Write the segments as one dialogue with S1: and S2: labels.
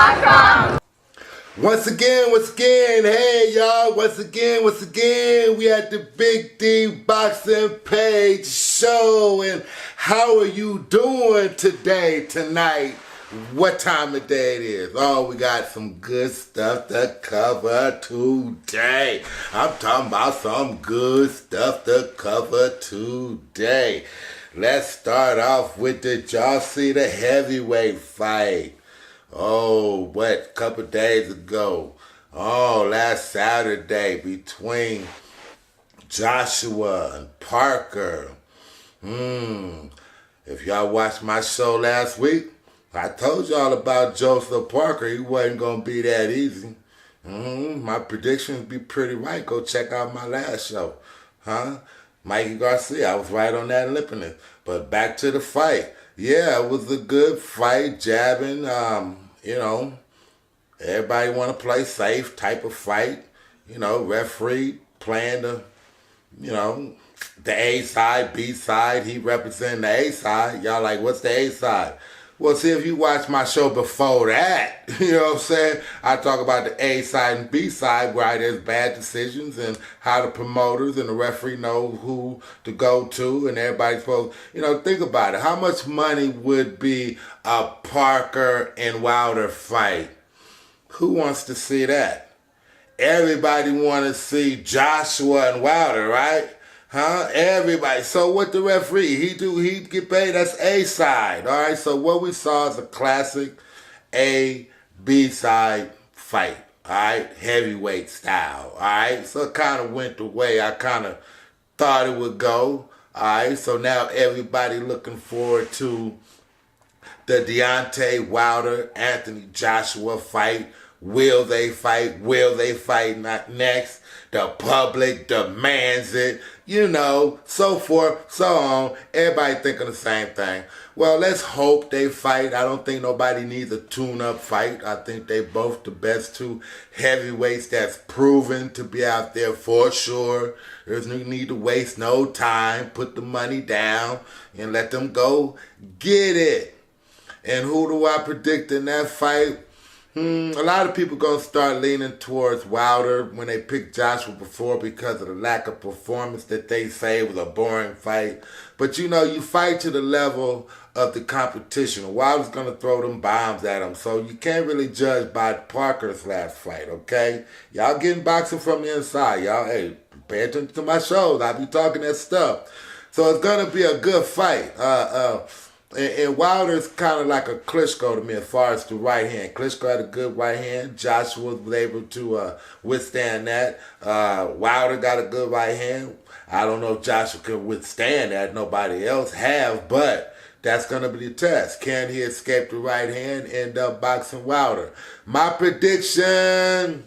S1: BigDBoxingPage.com.
S2: Once again, hey y'all, once again, we at the Big D Boxing Page show, and how are you doing today, tonight, what time of day it is? Oh, we got some good stuff to cover today. I'm talking about some good stuff to cover today. Let's start off with, did y'all see the heavyweight fight? Oh, a couple days ago. Oh, last Saturday between Joshua and Parker. If y'all watched my show last week, I told y'all about Joseph Parker. He wasn't going to be that easy. My predictions be pretty right. Go check out my last show. Mikey Garcia, I was right on that lipping. But back to the fight. Yeah, it was a good fight, jabbing. Everybody want to play safe type of fight. Referee playing the A side, B side. He representing the A side. Y'all like, what's the A side? Well, see, if you watch my show before that, you know what I'm saying? I talk about the A side and B side, where there's bad decisions and how the promoters and the referee know who to go to, and everybody's supposed, think about it. How much money would be a Parker and Wilder fight? Who wants to see that? Everybody want to see Joshua and Wilder, right? Everybody. So what the referee, he get paid, that's A side. All right, so what we saw is a classic A, B side fight. All right, heavyweight style. All right, so it kind of went the way I kind of thought it would go. All right, so now everybody looking forward to the Deontay Wilder, Anthony Joshua fight. Will they fight? Will they fight not next? The public demands it, so forth, so on. Everybody thinking the same thing. Well, let's hope they fight. I don't think nobody needs a tune-up fight. I think they both the best two heavyweights that's proven to be out there for sure. There's no need to waste no time. Put the money down and let them go get it. And who do I predict in that fight? A lot of people going to start leaning towards Wilder when they picked Joshua before because of the lack of performance that they say was a boring fight. But you fight to the level of the competition. Wilder's going to throw them bombs at him. So you can't really judge by Parker's last fight, okay? Y'all getting boxing from the inside. Y'all, hey, pay attention to my shows. I be talking that stuff. So it's going to be a good fight. And Wilder's kind of like a Klitschko to me as far as the right hand. Klitschko had a good right hand. Joshua was able to withstand that. Wilder got a good right hand. I don't know if Joshua can withstand that. Nobody else have, but that's going to be the test. Can he escape the right hand and end up boxing Wilder? My prediction,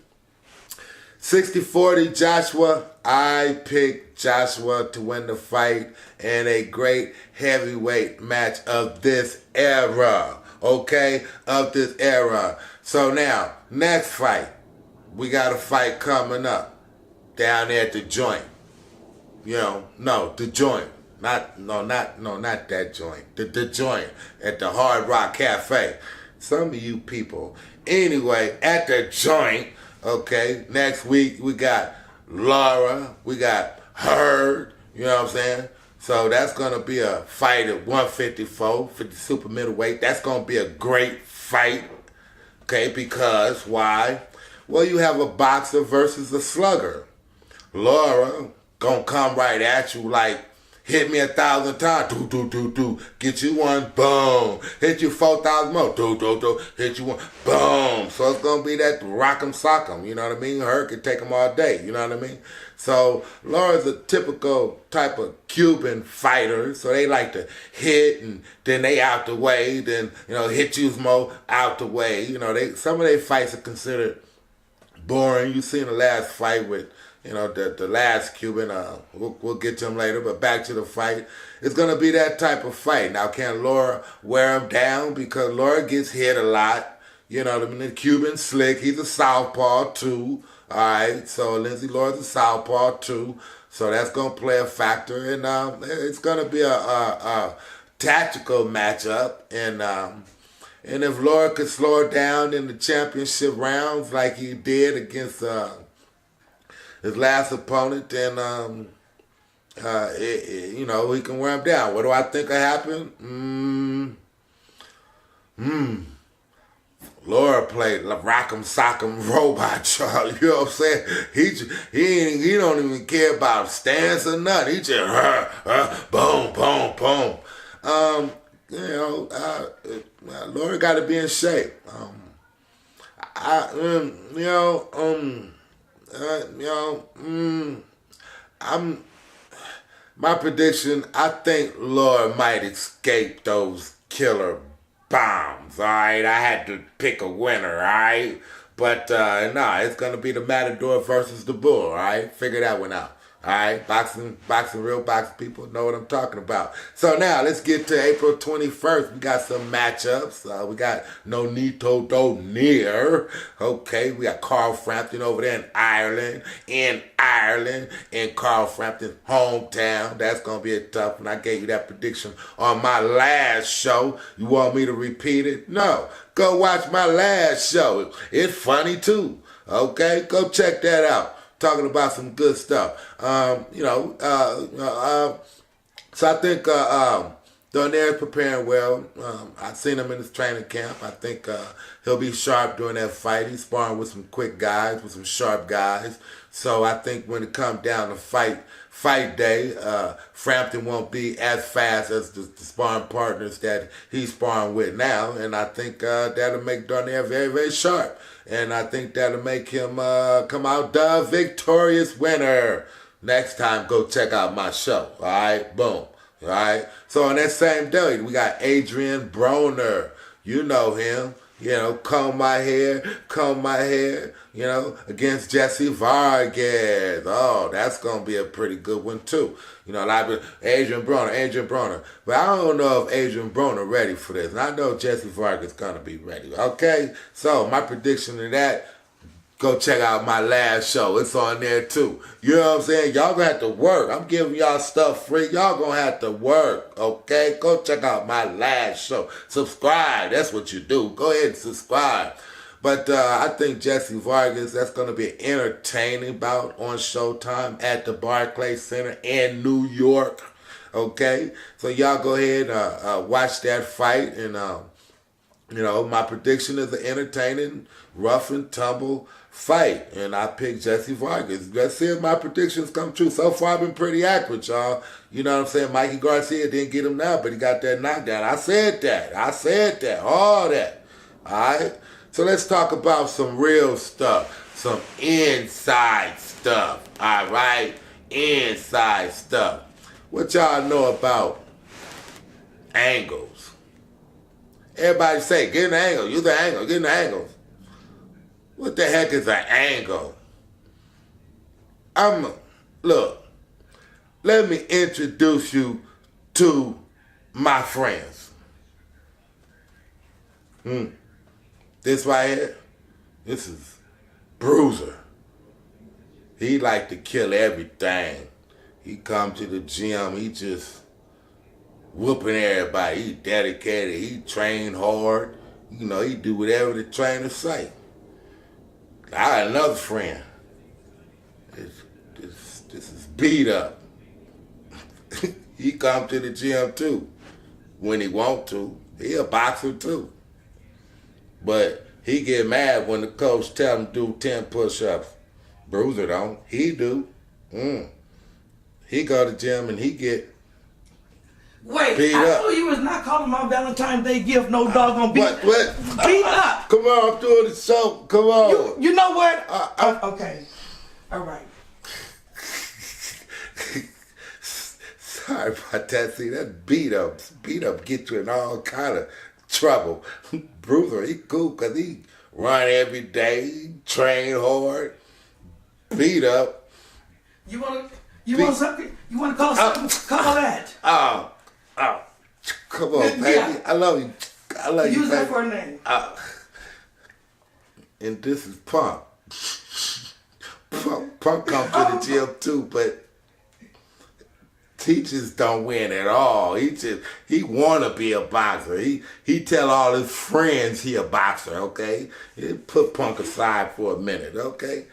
S2: 60-40 Joshua. I pick Joshua to win the fight in a great heavyweight match of this era. Okay? Of this era. So now, next fight. We got a fight coming up down there at the joint. The joint. Not that joint. The joint at the Hard Rock Cafe. Some of you people. Anyway, at the joint, okay, next week we got Lara, we got Hurd, you know what I'm saying? So that's going to be a fight at 154 for the super middleweight. That's going to be a great fight, okay, because why? Well, you have a boxer versus a slugger. Lara going to come right at you like, hit me 1,000 times, do. Get you one, boom. Hit you 4,000 more, do. Hit you one, boom. So it's going to be that rock'em sock'em, you know what I mean? Her can take them all day, you know what I mean? So Laura's a typical type of Cuban fighter. So they like to hit and then they out the way. Then, hit you more out the way. Some of their fights are considered boring. You seen the last fight with, the last Cuban, we'll get to him later, but back to the fight. It's going to be that type of fight. Now, can Lara wear him down? Because Lara gets hit a lot. The Cuban slick. He's a southpaw, too. All right, so Lindsay Lord's a southpaw, too. So that's going to play a factor. And it's going to be a tactical matchup. And And if Lara could slow her down in the championship rounds like he did against his last opponent, then you know, he can wear him down. What do I think will happen? Lara played Rock'em Sock'em Robot, y'all. You know what I'm saying? He don't even care about stance or nothing. He just boom, boom, boom. You know, Lara got to be in shape. My prediction, I think Lara might escape those killer bombs, all right? I had to pick a winner, all right? But, no, it's going to be the Matador versus the Bull, all right? Figure that one out, all right? Boxing, real boxing people know what I'm talking about. So now, let's get to April 21st. We got some matchups. We got Nonito Donaire. Okay, we got Carl Frampton over there in Ireland, in Carl Frampton's hometown. That's going to be a tough one. I gave you that prediction on my last show. You want me to repeat it? No. Go watch my last show. It's funny too. Okay? Go check that out. Talking about some good stuff. So I think Donaire's preparing well. I've seen him in his training camp. I think he'll be sharp during that fight. He's sparring with some quick guys, with some sharp guys. So I think when it comes down to fight day, Frampton won't be as fast as the sparring partners that he's sparring with now. And I think that'll make Donaire very, very sharp. And I think that'll make him come out the victorious winner. Next time, go check out my show. All right? Boom. All right? So on that same day, we got Adrian Broner. You know him. You know, comb my hair, you know, against Jesse Vargas. Oh, that's going to be a pretty good one, too. You know, like Adrian Broner. But I don't know if Adrian Broner ready for this. And I know Jesse Vargas going to be ready. Okay? So, my prediction of that, go check out my last show. It's on there, too. You know what I'm saying? Y'all going to have to work. I'm giving y'all stuff free. Y'all going to have to work, okay? Go check out my last show. Subscribe. That's what you do. Go ahead and subscribe. But I think Jesse Vargas, that's going to be an entertaining bout on Showtime at the Barclays Center in New York, okay? So y'all go ahead and watch that fight. And, you know, my prediction is an entertaining, rough and tumble fight, and I picked Jesse Vargas. Let's see if my predictions come true. So far, I've been pretty accurate, y'all. You know what I'm saying? Mikey Garcia didn't get him now, but he got that knockdown. I said that. All that. All right? So let's talk about some real stuff, some inside stuff. All right? Inside stuff. What y'all know about angles? Everybody say, get an angle. Use the angle. Get an angle. What the heck is an angle? Look, let me introduce you to my friends. This right here, this is Bruiser. He like to kill everything. He come to the gym, he just whooping everybody. He dedicated, he train hard. You know, he do whatever the trainer say. I got another friend. This is BeatUp. He come to the gym too. When he want to. He a boxer too. But he get mad when the coach tell him do 10 push-ups. Bruiser don't. He do. He go to the gym and he get
S1: Wait, I told you was not calling my Valentine's Day gift no doggone beat.
S2: What?
S1: Beat up.
S2: Come on, I'm doing the show. Come on.
S1: You know what? Okay. All right.
S2: Sorry about that. See, that BeatUp get you in all kind of trouble. Bruiser, he cool because he run every day, train hard, BeatUp.
S1: You want something? You want to call something? Call that.
S2: Oh, come on, baby.
S1: Yeah.
S2: I love you.
S1: Use that for a name.
S2: And this is Punk. Punk come to the gym too, but just don't win at all. He wanna be a boxer. He tell all his friends he a boxer, okay? Put Punk aside for a minute, okay?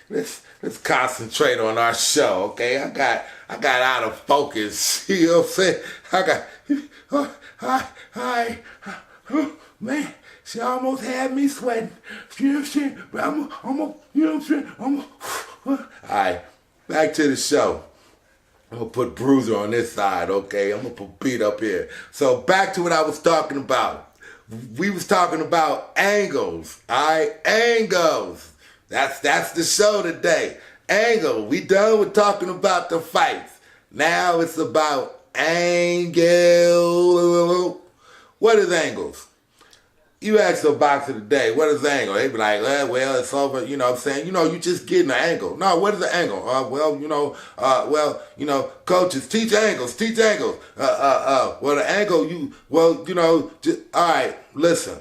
S2: Let's concentrate on our show, okay? I got out of focus. You know what I'm saying? Man, she almost had me sweating. You know what I'm saying? But you know what I'm saying? Alright, back to the show. I'm gonna put Bruiser on this side, okay? I'm gonna put BeatUp here. So back to what I was talking about. We was talking about angles, alright? Angles. That's the show today. Angle. We done with talking about the fights. Now it's about angle. What is angles? You ask a boxer today, what is angle? They be like, well, it's over, you know what I'm saying? You just getting an angle. No, what is the angle? Coaches, teach angles. Well, the angle, all right, listen.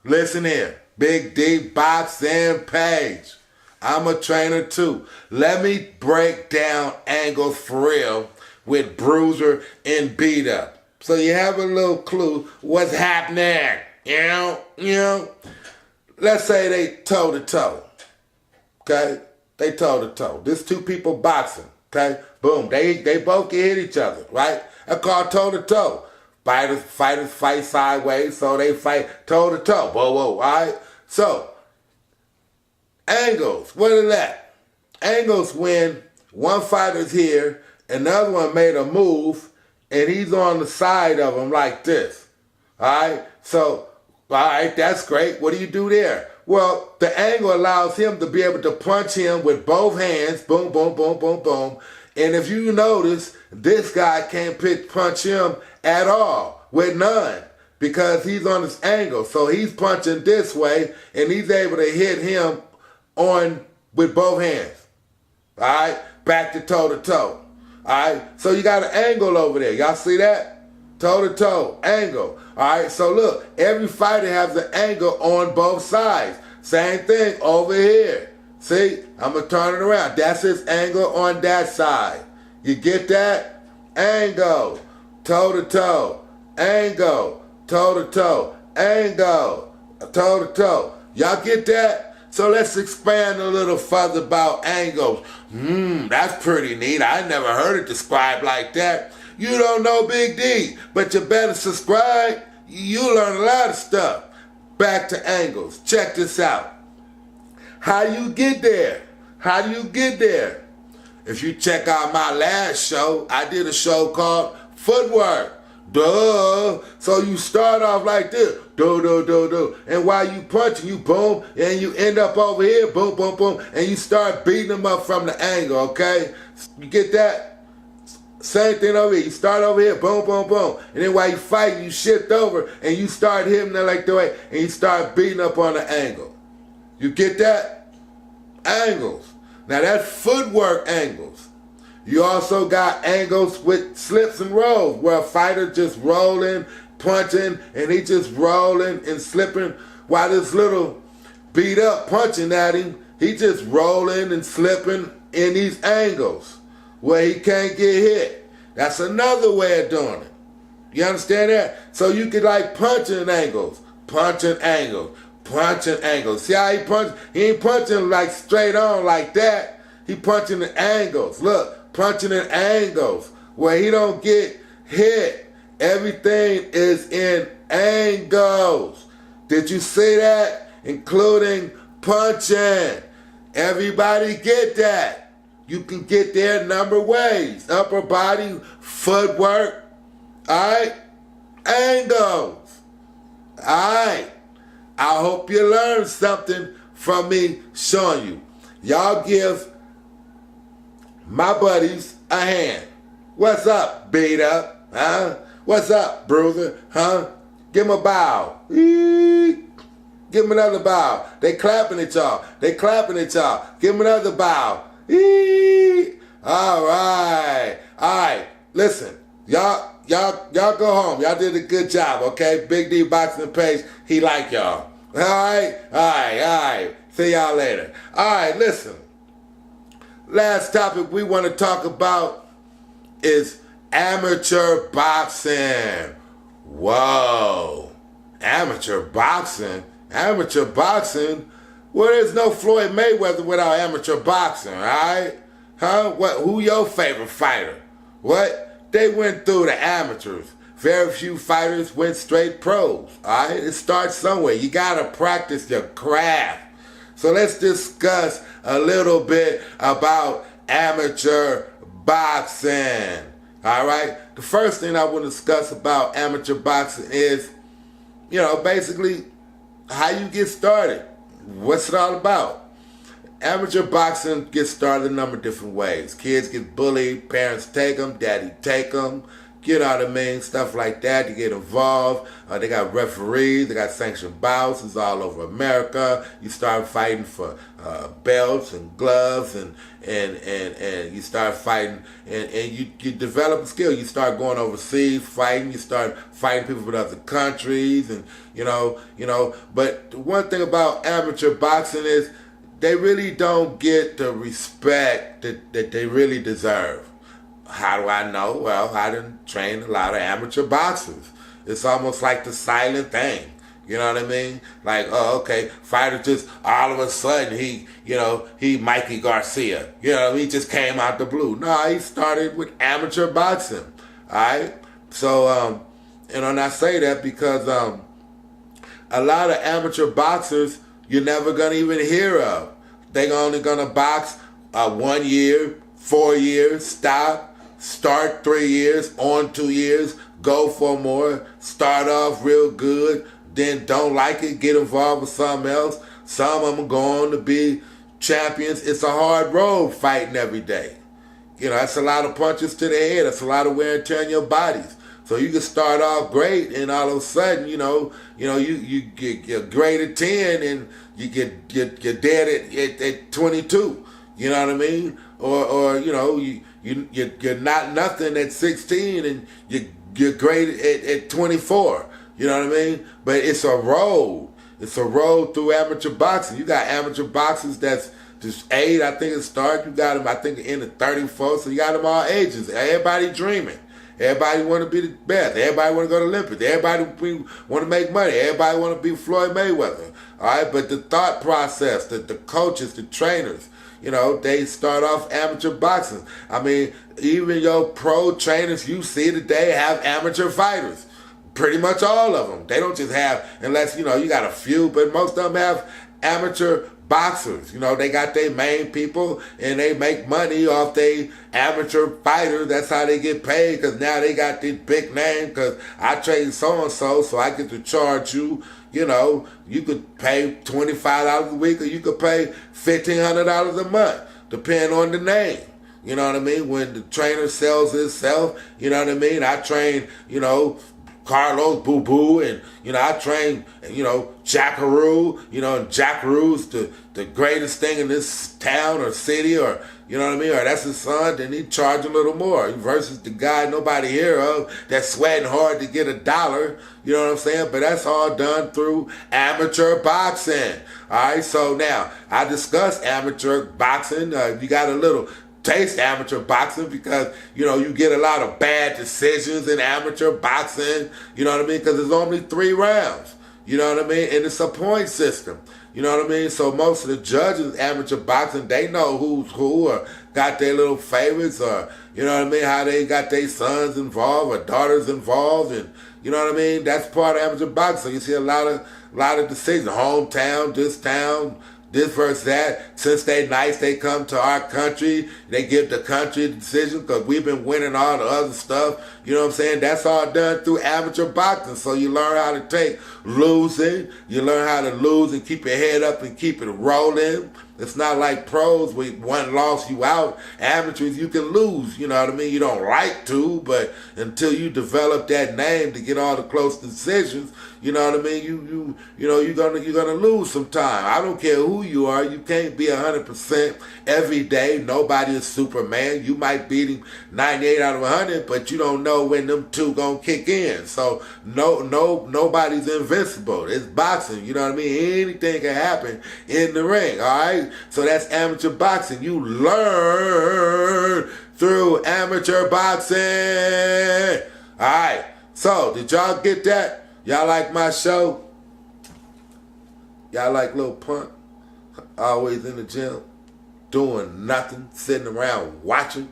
S2: Listen here. BigDBoxingPage. I'm a trainer too. Let me break down angles for real with Bruiser and BeatUp. So you have a little clue what's happening. You know. Let's say they toe to toe. Okay? They toe to toe. This two people boxing. Okay? Boom. They both can hit each other, right? That's called toe to toe. Fighters fight sideways, so they fight toe to toe. Whoa, all right? So, angles. What is that? Angles when one fighter's here, another one made a move, and he's on the side of him like this. All right? So, all right, that's great. What do you do there? Well, the angle allows him to be able to punch him with both hands. Boom, boom, boom, boom, boom. And if you notice, this guy can't punch him at all with none because he's on this angle. So he's punching this way, and he's able to hit him with both hands. All right? Back to toe. All right? So you got an angle over there. Y'all see that? Toe to toe, angle. All right, so look, every fighter has an angle on both sides. Same thing over here. See, I'm gonna turn it around. That's his angle on that side. You get that? Angle, toe to toe, angle, toe to toe, angle, toe to toe. Y'all get that? So let's expand a little further about angles. That's pretty neat. I never heard it described like that. You don't know Big D, but you better subscribe. You'll learn a lot of stuff. Back to angles. Check this out. How you get there? If you check out my last show, I did a show called Footwork. Duh. So you start off like this. Do. And while you punching, you boom, and you end up over here, boom, boom, boom, and you start beating them up from the angle, okay? You get that? Same thing over here. You start over here, boom, boom, boom. And then while you fight, you shift over and you start hitting them like the way, and you start beating up on the angle. You get that? Angles. Now that's footwork angles. You also got angles with slips and rolls, where a fighter just rolling, punching, and he just rolling and slipping, while this little beat up punching at him, he just rolling and slipping in these angles where he can't get hit. That's another way of doing it. You understand that? So you could like punching angles. See how he punch? He ain't punching like straight on like that. He punching in angles. Look, punching in angles where he don't get hit. Everything is in angles. Did you see that? Including punching. Everybody get that. You can get there a number of ways. Upper body, footwork, all right? Angles, all right? I hope you learned something from me showing you. Y'all give my buddies a hand. What's up, BeatUp? Huh? What's up, Bruiser? Huh? Give him a bow. Give him another bow. They clapping at y'all. Give him another bow. All right. Listen, y'all go home. Y'all did a good job, okay? BigDBoxingPage, he like y'all. All right. See y'all later. All right, listen. Last topic we want to talk about is amateur boxing. Whoa. Amateur boxing? Amateur boxing? Well, there's no Floyd Mayweather without amateur boxing, alright? Huh? Who your favorite fighter? What? They went through the amateurs. Very few fighters went straight pros, alright? It starts somewhere. You gotta practice your craft. So let's discuss a little bit about amateur boxing. Alright? The first thing I want to discuss about amateur boxing is, basically how you get started. What's it all about? Amateur boxing gets started a number of different ways. Kids get bullied, parents take them, daddy take them, you know what I mean? Stuff like that. You get involved. They got referees. They got sanctioned bouts. It's all over America. You start fighting for belts and gloves, and you start fighting, and you develop a skill. You start going overseas fighting. You start fighting people from other countries, and But the one thing about amateur boxing is they really don't get the respect that they really deserve. How do I know? Well, I done trained a lot of amateur boxers. It's almost like the silent thing. You know what I mean? Like, oh, okay, fighter just all of a sudden he Mikey Garcia. You know what I mean? He just came out the blue. No, he started with amateur boxing. Alright? So, and I say that because a lot of amateur boxers you're never gonna even hear of. They're only gonna box 1 year, 4 years, start 3 years, on 2 years, go for more, start off real good, then don't like it, get involved with something else. Some of them go on to be champions. It's a hard road fighting every day. That's a lot of punches to the head. That's a lot of wear and tear on your bodies. So you can start off great, and all of a sudden, you get your grade at 10, and you get dead at 22. You know what I mean? Or you're not nothing at 16, and you're great at 24. You know what I mean? But it's a road. It's a road through amateur boxing. You got amateur boxers that's just 8, I think it starts. You got them, I think, in the 34. So you got them all ages. Everybody dreaming. Everybody want to be the best. Everybody want to go to Olympics. Everybody want to make money. Everybody want to be Floyd Mayweather. All right, but the thought process, the coaches, the trainers, they start off amateur boxing. I mean, even your pro trainers you see today have amateur fighters. Pretty much all of them. They don't just have, unless, you got a few, but most of them have amateur boxers. They got their main people, and they make money off their amateur fighters. That's how they get paid, because now they got this big name, because I train so-and-so, so I get to charge you. You could pay $25 a week, or you could pay $1,500 a month, depending on the name. You know what I mean? When the trainer sells himself, you know what I mean? I train, Carlos Boo Boo, and I train, Jackaroo, and Jackaroo's the greatest thing in this town or city, or you know what I mean, or that's his son, then he charge a little more versus the guy nobody hear of that's sweating hard to get $1. You know what I'm saying? But that's all done through amateur boxing. All right, so now I discussed amateur boxing. You got a little taste amateur boxing because, you get a lot of bad decisions in amateur boxing, you know what I mean, because there's only 3 rounds, you know what I mean, and it's a point system, you know what I mean, so most of the judges in amateur boxing, they know who's who, or got their little favorites, or, you know what I mean, how they got their sons involved or daughters involved, and, you know what I mean, that's part of amateur boxing. So you see a lot of decisions, hometown, this town, this versus that. Since they nice, they come to our country. They give the country the decision because we've been winning all the other stuff. You know what I'm saying? That's all done through amateur boxing. So you learn how to take losing. You learn how to lose and keep your head up and keep it rolling. It's not like pros where one loss you out. Amateurs, you can lose. You know what I mean? You don't like to, but until you develop that name to get all the close decisions, you know what I mean? You're gonna lose sometime. I don't care who you are. You can't be 100% every day. Nobody is Superman. You might beat him 98 out of 100, but you don't know when them two gonna kick in. So nobody's invincible. It's boxing. You know what I mean? Anything can happen in the ring. All right. So that's amateur boxing. You learn through amateur boxing. Alright, so did y'all get that? Y'all like my show? Y'all like Lil Punk? Always in the gym, doing nothing, sitting around watching.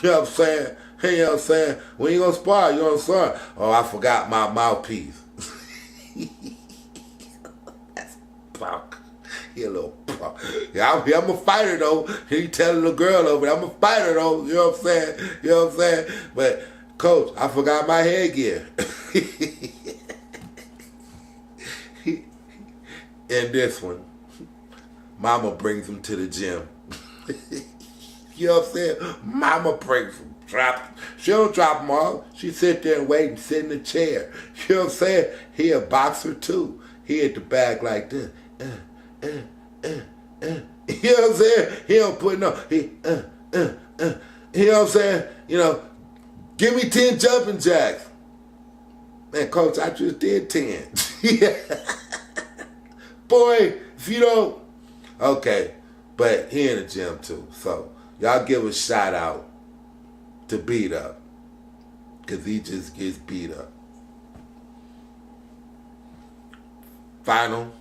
S2: You know what I'm saying? You know what I'm saying? When you gonna spar, you gonna spar. Oh, I forgot my mouthpiece. That's punk. He a little punk. Yeah, I'm a fighter though. He telling the girl over there, I'm a fighter though. You know what I'm saying? You know what I'm saying? But coach, I forgot my headgear. In this one, mama brings him to the gym. You know what I'm saying? Mama brings him. She don't drop him off. She sit there and wait and sit in the chair. You know what I'm saying? He a boxer too. He hit the bag like this. You know what I'm saying? He don't put no. You know what I'm saying? You know, give me 10 jumping jacks. Man, coach, I just did 10. Yeah. Boy, if you don't. Okay, but he in the gym too. So y'all give a shout out to BeatUp, because he just gets beat up. Final,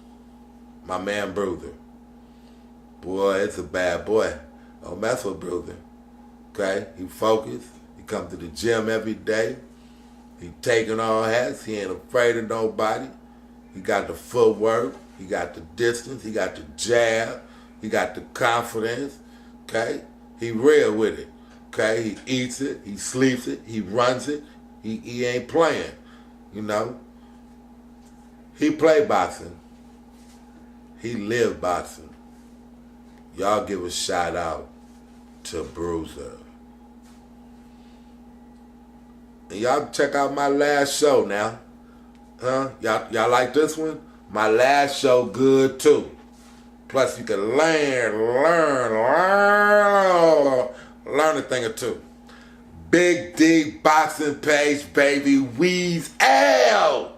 S2: my man Bruiser. Boy, it's a bad boy. Don't mess with Bruiser. Okay? He focused. He come to the gym every day. He taking all hats. He ain't afraid of nobody. He got the footwork. He got the distance. He got the jab. He got the confidence. Okay? He real with it. Okay? He eats it. He sleeps it. He runs it. He ain't playing. You know? He play boxing. He live boxing. Y'all give a shout out to Bruiser. And y'all check out my last show now. Huh? Y'all like this one? My last show good too. Plus you can learn a thing or two. Big D Boxing Page, baby. We's out.